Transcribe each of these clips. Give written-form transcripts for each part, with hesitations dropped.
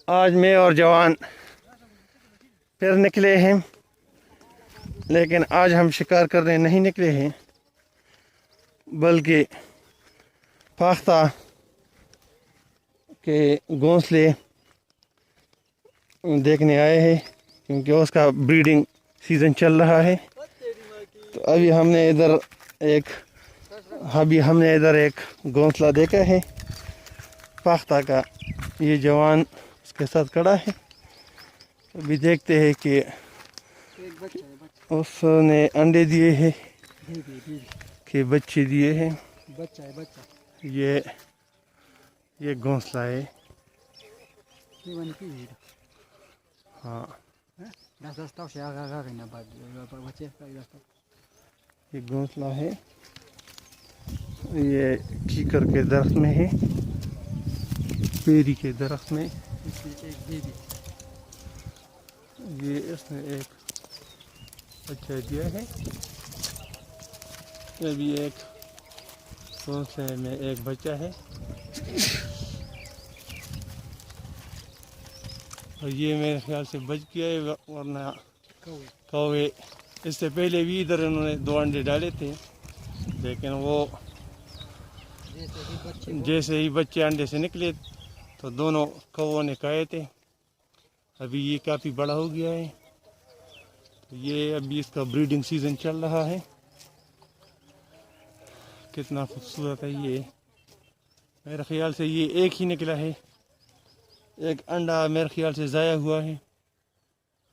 आज मैं और जवान फिर निकले हैं, लेकिन आज हम शिकार करने नहीं निकले हैं बल्कि फाख्ता के घोंसले देखने आए हैं, क्योंकि उसका ब्रीडिंग सीज़न चल रहा है। तो अभी हमने इधर एक घोंसला देखा है फाख्ता का। ये जवान उसके साथ खड़ा है। अभी देखते हैं कि उसने अंडे दिए हैं कि बच्चे दिए हैं। ये घोंसला है। हाँ, ये घोंसला है। ये कीकर के दरख्त में है, पेरी के दरख्त में। ये इसने एक बच्चा दिया है। अभी एक घोंसले में एक बच्चा है और ये मेरे ख्याल से बच गया है, वरना कौवे इससे पहले भी इधर इन्होंने 2 अंडे डाले थे, लेकिन वो जैसे ही बच्चे अंडे से निकले तो दोनों कौवों ने खाए थे। अभी ये काफ़ी बड़ा हो गया है। तो ये अभी इसका ब्रीडिंग सीज़न चल रहा है। कितना खूबसूरत है ये। मेरे ख्याल से ये एक ही निकला है, एक अंडा मेरे ख्याल से ज़ाया हुआ है।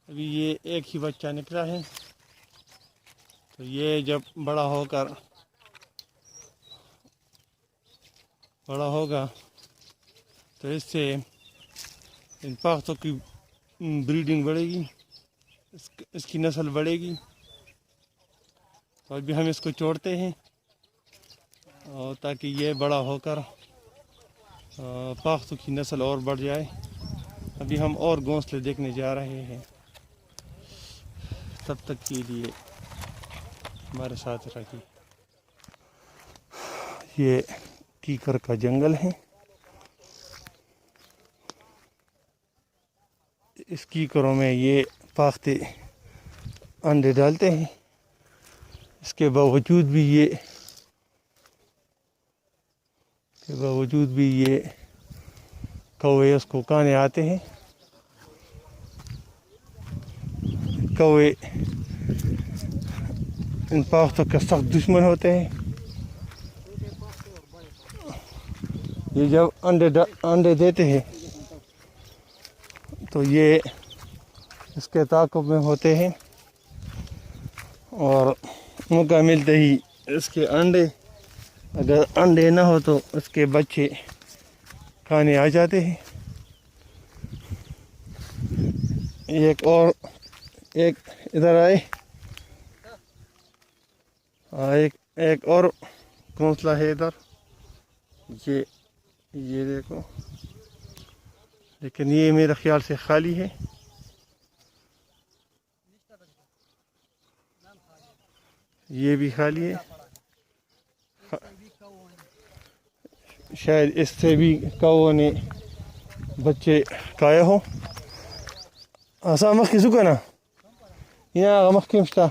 अभी ये एक ही बच्चा निकला है। तो ये जब बड़ा होगा तो इससे इन पाख्तों की ब्रीडिंग बढ़ेगी, इसकी नस्ल बढ़ेगी। तो अभी हम इसको छोड़ते हैं और ताकि ये बड़ा होकर पाख्तों की नस्ल और बढ़ जाए। अभी हम और घोंसले देखने जा रहे हैं। तब तक के लिए हमारे साथ रहिए। ये कीकर का जंगल है। इस कीकरों में ये फाख्ते अंडे डालते हैं। इसके बावजूद भी ये कौवे उसको खाने आते हैं। कौवे इन फाख्तों के सख्त दुश्मन होते हैं। ये जब अंडे देते हैं तो ये इसके ताक़ुब में होते हैं और मौका मिलते ही इसके अंडे, अगर अंडे ना हो तो उसके बच्चे खाने आ जाते हैं। एक इधर आए। एक और घोंसला है इधर। ये देखो, लेकिन ये मेरे ख्याल से खाली है। ये भी खाली है। शायद इससे भी कौवों ने बच्चे खाए हो। मख सुका ना या मख किमस्ता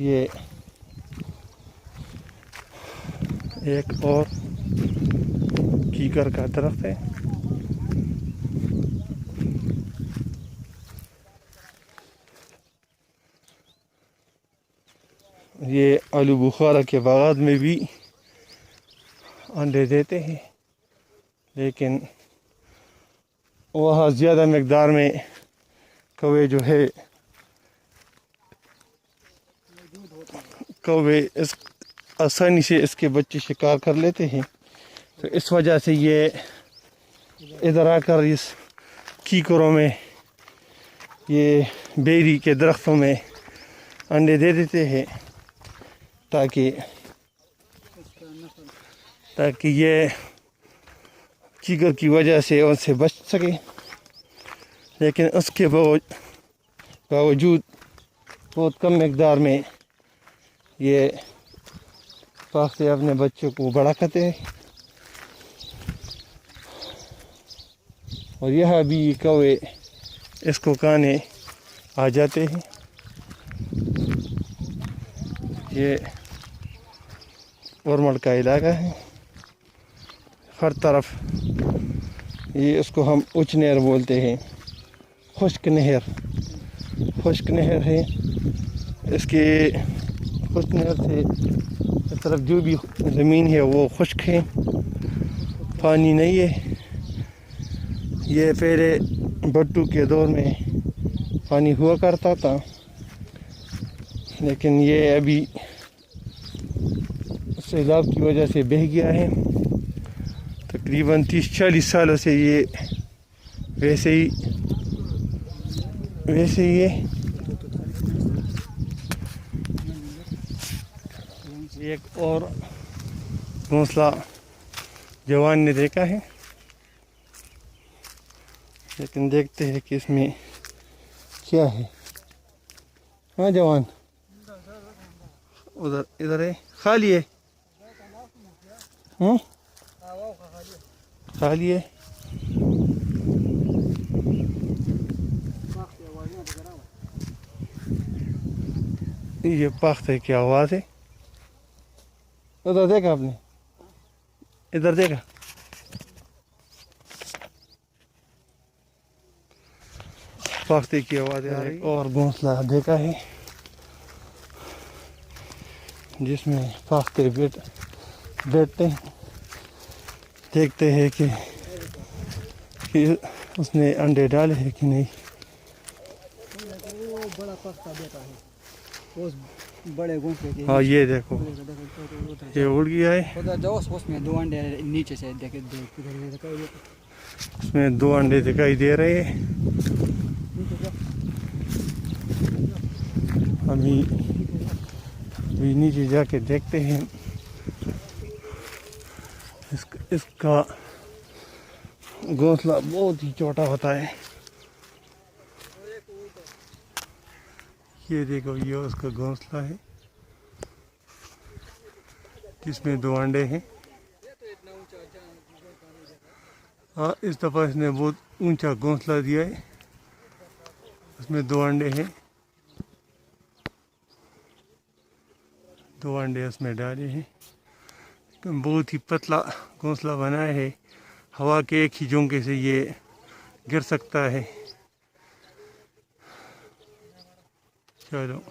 ये एक और कीकर का दरख्त है। ये आलू बुखारा के बागात में भी अंडे देते हैं, लेकिन वहाँ ज़्यादा मकदार में कौवे इस आसानी से इसके बच्चे शिकार कर लेते हैं। तो इस वजह से ये इधर आकर इस कीकरों में, ये बेरी के दरख्तों में अंडे दे देते हैं ताकि ये कीकर की वजह से उनसे बच सके। लेकिन उसके बावजूद बहुत कम मकदार में ये फाख्ते अपने बच्चों को बड़ा करते हैं। और यह भी कौवे इसको खाने आ जाते हैं। ये उर्मर का इलाका है, हर तरफ ये इसको हम उच्च नहर बोलते हैं, खुश्क नहर है। इसके खुश्क नहर से इस तरफ जो भी ज़मीन है वो खुश्क है, पानी नहीं है। ये पहले भट्टू के दौर में पानी हुआ करता था, लेकिन ये अभी सैलाब की वजह से बह गया है। तकरीबन 30-40 सालों से ये वैसे ही है। एक और घोंसला जवान ने देखा है, लेकिन देखते हैं कि इसमें क्या है। हाँ जवान उधर इधर है, खाली है। खाली है। ये पाख्ते की आवाज़ है। उधर देखा आपने, इधर देखा। फाख्ते की आवाज़ आ रही। और घोंसला देखा है जिसमें फाख्ते बैठते हैं। देखते हैं कि उसने अंडे डाले हैं कि नहीं। वो बड़ा फाख्ता बैठा है उस बड़े घोंसले के। हाँ ये देखो, ये उड़ गया है। उधर जाओ, उसमें 2 अंडे नीचे से देख। उसमें 2 अंडे दिखाई दे रहे हैं। अभी नीचे जाके देखते हैं। इसका घोंसला बहुत ही छोटा होता है। ये देखो, ये उसका घोंसला है जिसमें 2 अंडे हैं। हाँ, इस दफ़ा इसने बहुत ऊंचा घोंसला दिया है। उसमें 2 अंडे हैं, 2 अंडे उसमें डाले हैं। बहुत ही पतला घोंसला बनाया है, हवा के एक ही झोंके से ये गिर सकता है। चलो।